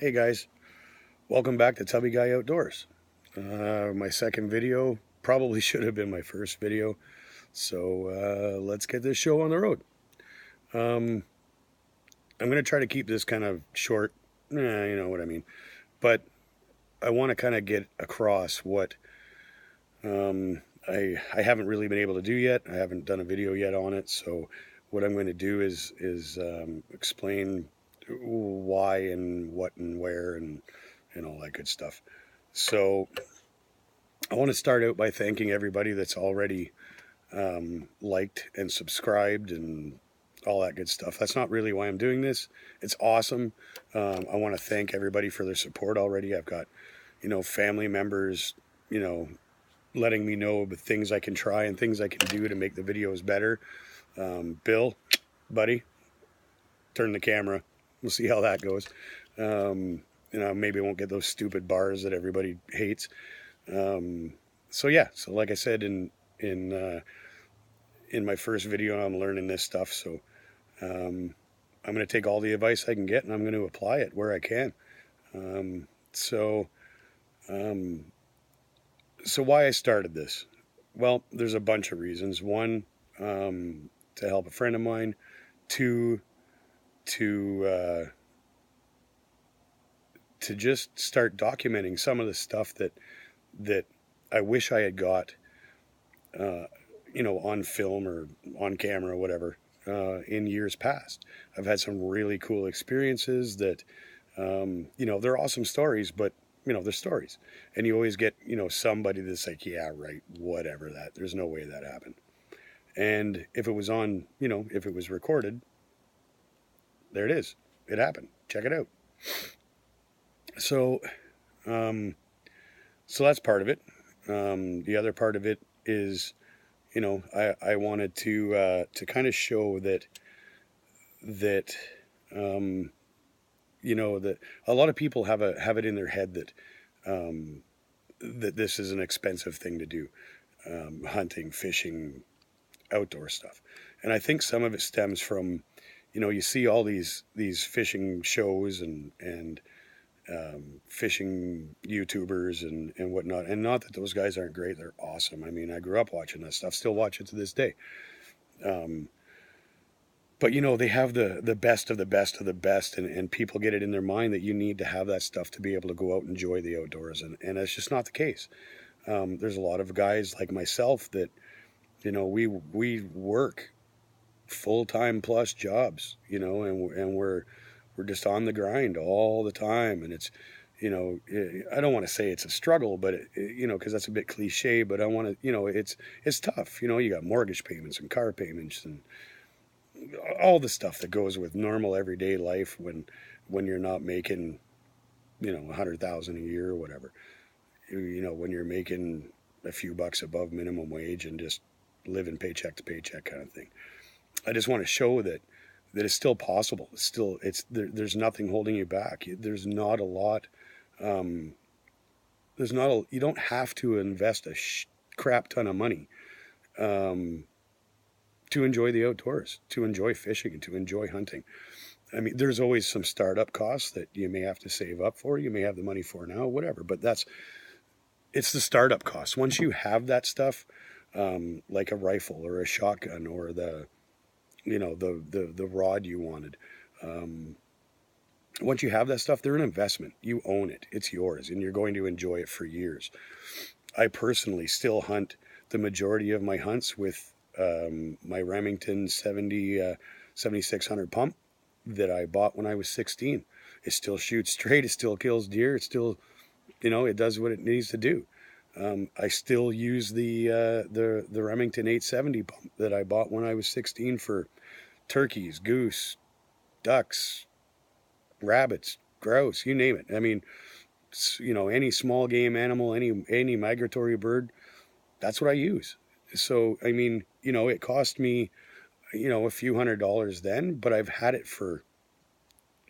Hey guys, welcome back to Tubbyguyoutdoors. My second video probably should have been my first video, so let's get this show on the road. I'm going to try to keep this kind of short, you know what I mean, but I want to kind of get across what I haven't really been able to do yet. I haven't done a video yet on it, so what I'm going to do is explain why and what and where and all that good stuff. So I want to start out by thanking everybody that's already liked and subscribed and all that good stuff. That's not really why I'm doing this. It's awesome. I want to thank everybody for their support already. I've got, family members, letting me know the things I can try and things I can do to make the videos better. Bill, buddy, turn the camera. We'll see how that goes. Maybe I won't get those stupid bars that everybody hates. So like I said in my first video, I'm learning this stuff. So I'm going to take all the advice I can get and I'm going to apply it where I can. So why I started this? Well, there's a bunch of reasons. One, to help a friend of mine. Two, to just start documenting some of the stuff that I wish I had got, on film or on camera or whatever, in years past. I've had some really cool experiences that, they're awesome stories, but, they're stories. And you always get, somebody that's like, yeah, right, whatever that. There's no way that happened. And if it was on, if it was recorded, there it is. It happened. Check it out. So that's part of it. The other part of it is, I wanted to kind of show that that a lot of people have it in their head that that this is an expensive thing to do, hunting, fishing, outdoor stuff, and I think some of it stems from, you see all these fishing shows and fishing YouTubers and whatnot. And not that those guys aren't great. They're awesome. I mean, I grew up watching that stuff, still watch it to this day. But, they have the best of the best of the best. And people get it in their mind that you need to have that stuff to be able to go out and enjoy the outdoors. And that's just not the case. There's a lot of guys like myself that, we work full-time plus jobs, and we're just on the grind all the time. And it's, I don't want to say it's a struggle, but because that's a bit cliche, but I want to, it's tough. You got mortgage payments and car payments and all the stuff that goes with normal everyday life when you're not making, 100,000 a year or whatever, when you're making a few bucks above minimum wage and just living paycheck to paycheck kind of thing. I just want to show that it's still possible. There's nothing holding you back. There's not a lot. You don't have to invest a crap ton of money to enjoy the outdoors, to enjoy fishing, and to enjoy hunting. I mean, there's always some startup costs that you may have to save up for. You may have the money for now, whatever. But it's the startup costs. Once you have that stuff, like a rifle or a shotgun or the rod you wanted. Once you have that stuff, they're an investment. You own it. It's yours, and you're going to enjoy it for years. I personally still hunt the majority of my hunts with my Remington 7600 pump that I bought when I was 16. It still shoots straight. It still kills deer. It still, it does what it needs to do. I still use the Remington 870 pump that I bought when I was 16 for turkeys, goose, ducks, rabbits, grouse, you name it. I mean, any small game animal, any migratory bird, that's what I use. So, I mean, it cost me, a few $100s then, but I've had it for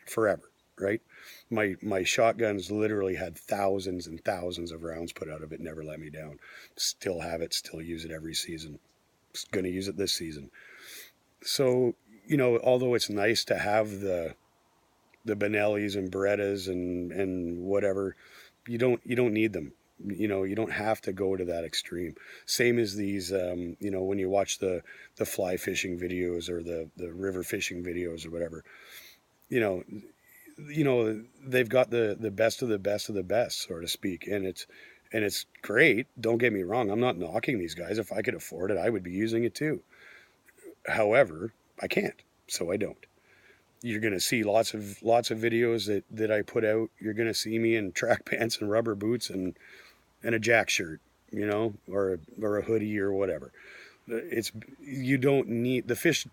forever, right? My shotguns literally had thousands and thousands of rounds put out of it, never let me down. Still have it, still use it every season. Going to use it this season. So, although it's nice to have the the Benellis and Berettas and whatever. You don't need them. You don't have to go to that extreme. Same as these, when you watch the fly fishing videos or the river fishing videos or whatever, you know, they've got the best of the best of the best, so to speak, and it's great. Don't get me wrong. I'm not knocking these guys. If I could afford it, I would be using it too. However, I can't, so I don't. You're going to see lots of videos that I put out. You're going to see me in track pants and rubber boots and a jack shirt, or a hoodie or whatever. It's You don't need the fish,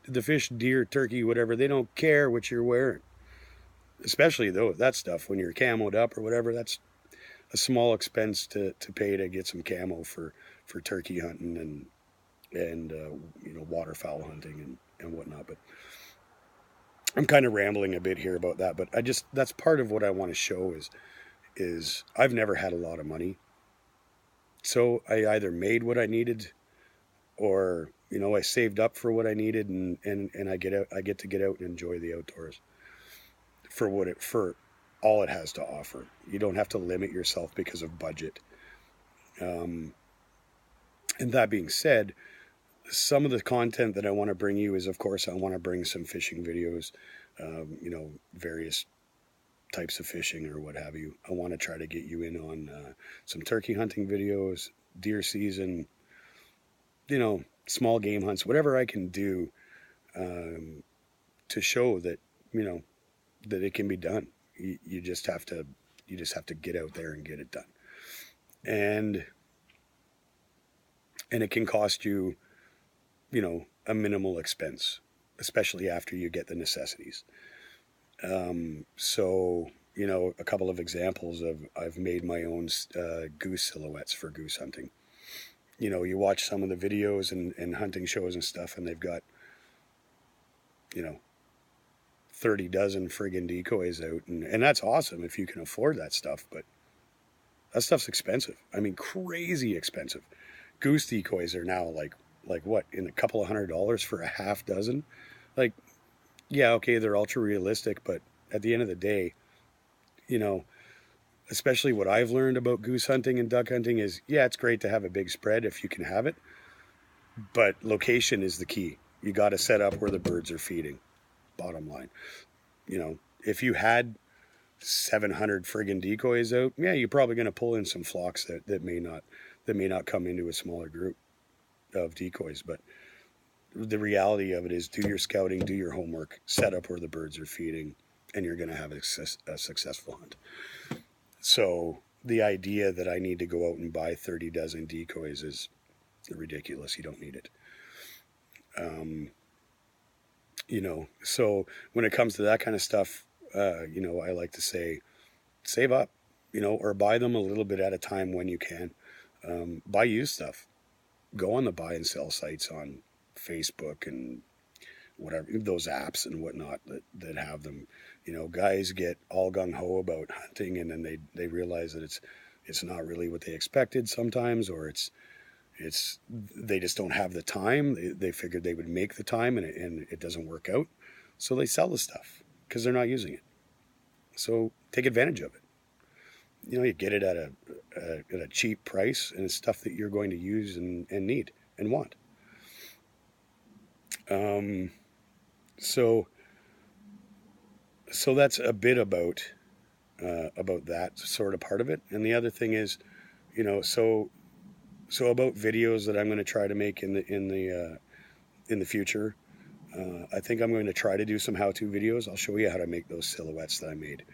deer, turkey, whatever. They don't care what you're wearing, especially though that stuff when you're camoed up or whatever. That's a small expense to pay to get some camo for turkey hunting and waterfowl hunting and whatnot. But I'm kind of rambling a bit here about that. But that's part of what I want to show is I've never had a lot of money, so I either made what I needed, or I saved up for what I needed, and I get to get out and enjoy the outdoors for all it has to offer. You don't have to limit yourself because of budget. Um, and that being said, some of the content that I want to bring you is, of course, I want to bring some fishing videos, various types of fishing or what have you. I want to try to get you in on some turkey hunting videos, deer season, small game hunts, whatever I can do um, to show that you know that it can be done. You just have to get out there and get it done, and it can cost you a minimal expense, especially after you get the necessities. So a couple of examples of I've made my own goose silhouettes for goose hunting. You watch some of the videos and hunting shows and stuff, and they've got you know 30 dozen friggin' decoys out, and that's awesome if you can afford that stuff, but that stuff's expensive. I mean, crazy expensive. Goose decoys are now like what, in a couple of $100 for a half dozen? Like, yeah, okay, they're ultra realistic, but at the end of the day, you know, especially what I've learned about goose hunting and duck hunting is, yeah, it's great to have a big spread if you can have it, but location is the key. You got to set up where the birds are feeding. Bottom line, if you had 700 friggin' decoys out, yeah, you're probably going to pull in some flocks that may not come into a smaller group of decoys. But the reality of it is, do your scouting, do your homework, set up where the birds are feeding, and you're going to have a successful hunt. So the idea that I need to go out and buy 30 dozen decoys is ridiculous. You don't need it. So when it comes to that kind of stuff, I like to say, save up, or buy them a little bit at a time when you can. Buy used stuff. Go on the buy and sell sites on Facebook and whatever, those apps and whatnot that have them. Guys get all gung ho about hunting, and then they realize that it's not really what they expected sometimes, or it's they just don't have the time. They figured they would make the time, and it doesn't work out, so they sell the stuff because they're not using it. So take advantage of it. You get it at a cheap price, and it's stuff that you're going to use and need and want. So that's a bit about that sort of part of it. And the other thing is, so about videos that I'm going to try to make in the future. I think I'm going to try to do some how-to videos. I'll show you how to make those silhouettes that I made.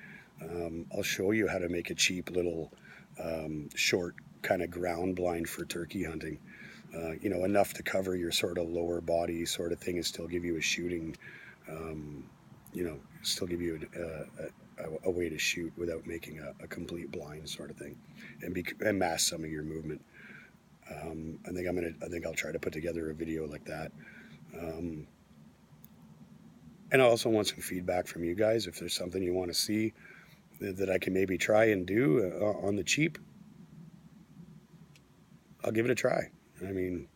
I'll show you how to make a cheap little short kind of ground blind for turkey hunting. Enough to cover your sort of lower body sort of thing and still give you a shooting, still give you a way to shoot without making a complete blind sort of thing, and mask some of your movement. I think I'll try to put together a video like that. And I also want some feedback from you guys. If there's something you want to see that I can maybe try and do on the cheap, I'll give it a try. I mean,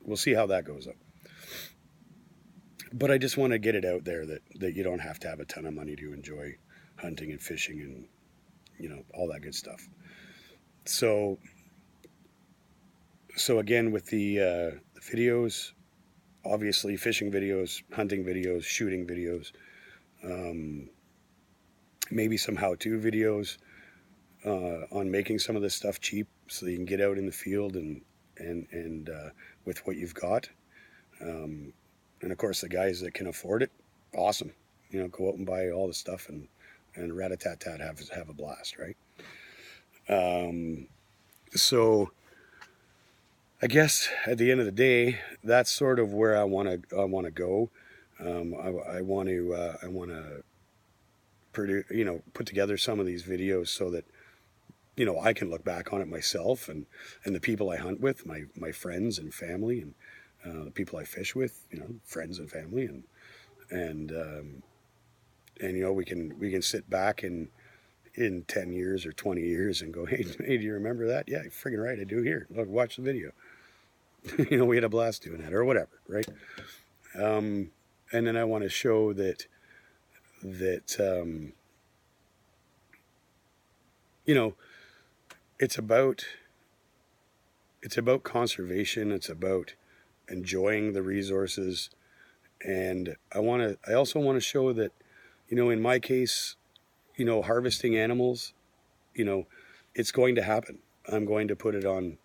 we'll see how that goes up. But I just want to get it out there that you don't have to have a ton of money to enjoy hunting and fishing and, all that good stuff. So, again, with the videos, obviously fishing videos, hunting videos, shooting videos, um, maybe some how-to videos on making some of this stuff cheap, so you can get out in the field and with what you've got. Um, and of course, the guys that can afford it, awesome. Go out and buy all the stuff and rat-a-tat-tat, have a blast, right? So I guess at the end of the day, that's sort of where I want to go. I want to produce, put together some of these videos so that I can look back on it myself and the people I hunt with, my friends and family, and the people I fish with, friends and family, and we can sit back in 10 years or 20 years and go, hey, do you remember that? Yeah, you're friggin' right, I do. Here, look, watch the video. We had a blast doing that, or whatever, right? And then I want to show that it's about conservation. It's about enjoying the resources, and I also want to show that, in my case, harvesting animals, it's going to happen. I'm going to put it on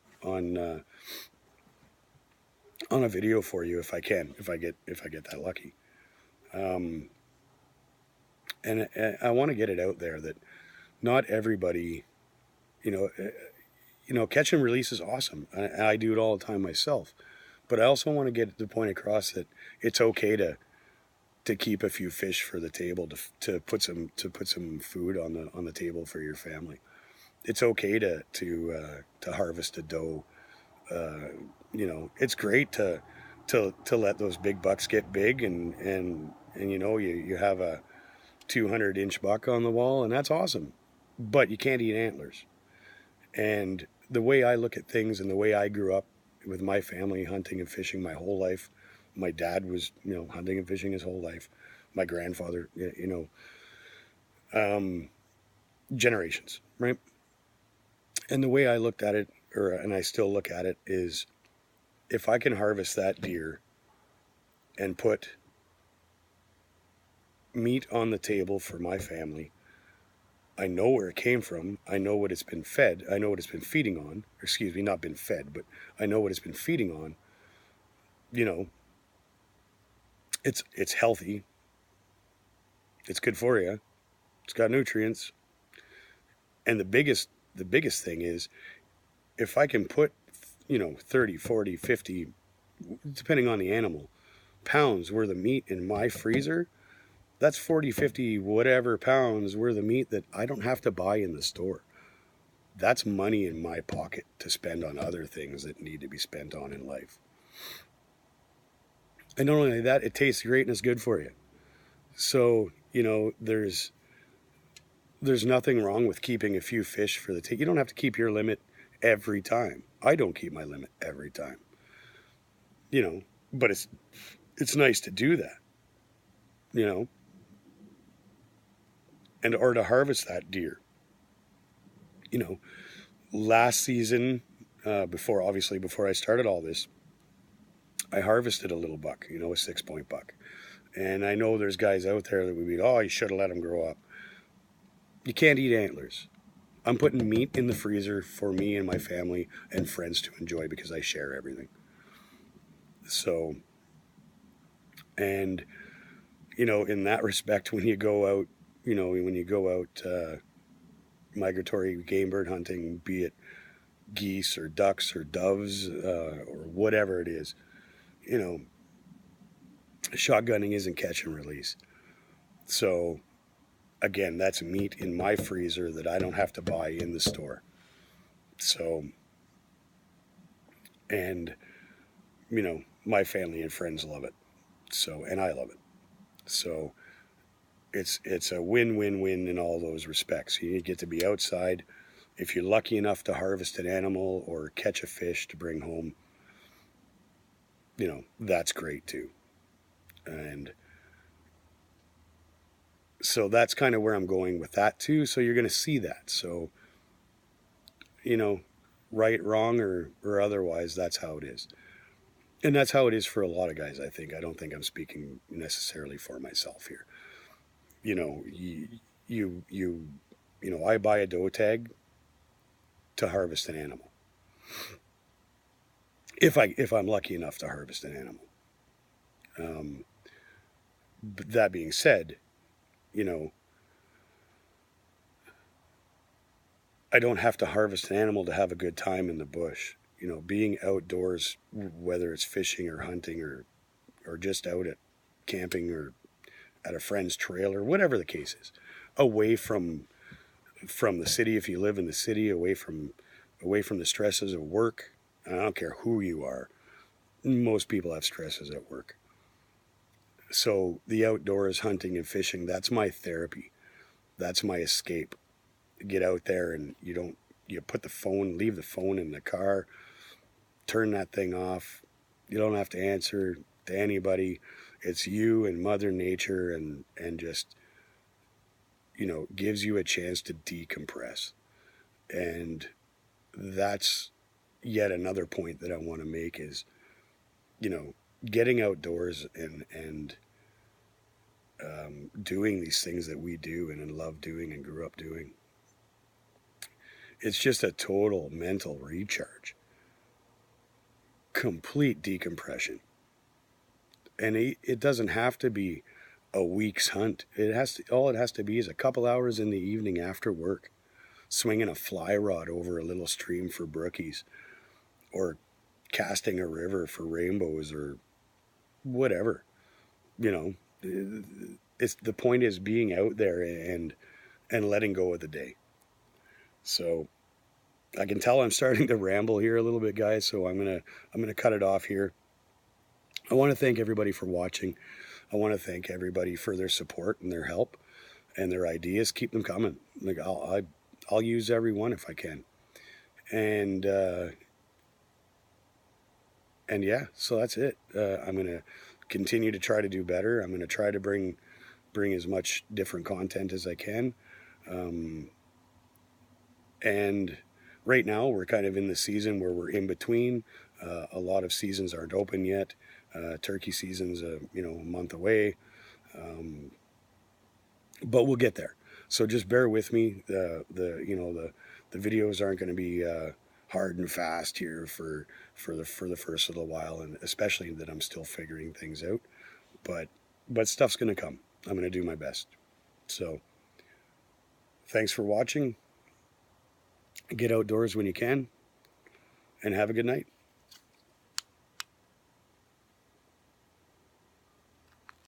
a video for you if I can, if I get that lucky. And I want to get it out there that not everybody, catch and release is awesome. I do it all the time myself, but I also want to get the point across that it's okay to keep a few fish for the table, to put some food on the table for your family. It's okay to harvest a doe. It's great to let those big bucks get big, and you have a 200-inch buck on the wall, and that's awesome. But you can't eat antlers. And the way I look at things, and the way I grew up with my family hunting and fishing my whole life, my dad was hunting and fishing his whole life. My grandfather, generations, right? And the way I looked at it, and I still look at it, is if I can harvest that deer and put meat on the table for my family, I know where it came from. I know what it's been fed. I know what it's been feeding on. Excuse me, not been fed, but I know what it's been feeding on. It's healthy. It's good for you. It's got nutrients. And the biggest thing is, if I can put 30, 40, 50, depending on the animal, pounds worth of meat in my freezer, that's 40, 50, whatever pounds worth of meat that I don't have to buy in the store. That's money in my pocket to spend on other things that need to be spent on in life. And not only that, it tastes great and it's good for you. So, there's nothing wrong with keeping a few fish for the take. You don't have to keep your limit every time. I don't keep my limit every time. But it's nice to do that. Or to harvest that deer. Last season, before I started all this, I harvested a little buck, a 6-point buck. And I know there's guys out there that would be, oh, you should have let him grow up. You can't eat antlers. I'm putting meat in the freezer for me and my family and friends to enjoy because I share everything. So, and, in that respect, when you go out, migratory game bird hunting, be it geese or ducks or doves or whatever it is, shotgunning isn't catch and release. So again, that's meat in my freezer that I don't have to buy in the store. So, and my family and friends love it. So, and I love it. So it's a win-win-win in all those respects. You get to be outside. If you're lucky enough to harvest an animal or catch a fish to bring home, that's great too. And so that's kind of where I'm going with that too. So you're going to see that. So, you know, right, wrong, or otherwise, that's how it is. And that's how it is for a lot of guys, I think. I don't think I'm speaking necessarily for myself here. You know, you, you, I buy a doe tag to harvest an animal. If I'm lucky enough to harvest an animal. Um, but that being said, you know, I don't have to harvest an animal to have a good time in the bush. You know, being outdoors, whether it's fishing or hunting or just out at camping or at a friend's trail or whatever the case is, away from the city if you live in the city, away from the stresses of work. I don't care who you are. Most people have stresses at work. So the outdoors, hunting and fishing, that's my therapy. That's my escape. Get out there and you put the phone, leave the phone in the car, turn that thing off. You don't have to answer to anybody. It's you and Mother Nature, and just, gives you a chance to decompress. And that's yet another point that I want to make is, getting outdoors and doing these things that we do and love doing and grew up doing. It's just a total mental recharge, complete decompression. And it doesn't have to be a week's hunt. All it has to be is a couple hours in the evening after work, swinging a fly rod over a little stream for brookies, or casting a river for rainbows, or whatever. You know, it's the point is being out there and letting go of the day. So I can tell I'm starting to ramble here a little bit, guys. So I'm gonna cut it off here. I want to thank everybody for watching. I want to thank everybody for their support and their help and their ideas. Keep them coming. Like I'll use every one if I can. And yeah, so that's it. I'm gonna continue to try to do better. I'm gonna try to bring as much different content as I can. And right now we're kind of in the season where we're in between. A lot of seasons aren't open yet. Turkey season's a month away, but we'll get there. So just bear with me. The videos aren't going to be hard and fast here for the first little while, and especially that I'm still figuring things out. But stuff's going to come. I'm going to do my best. So thanks for watching. Get outdoors when you can, and have a good night.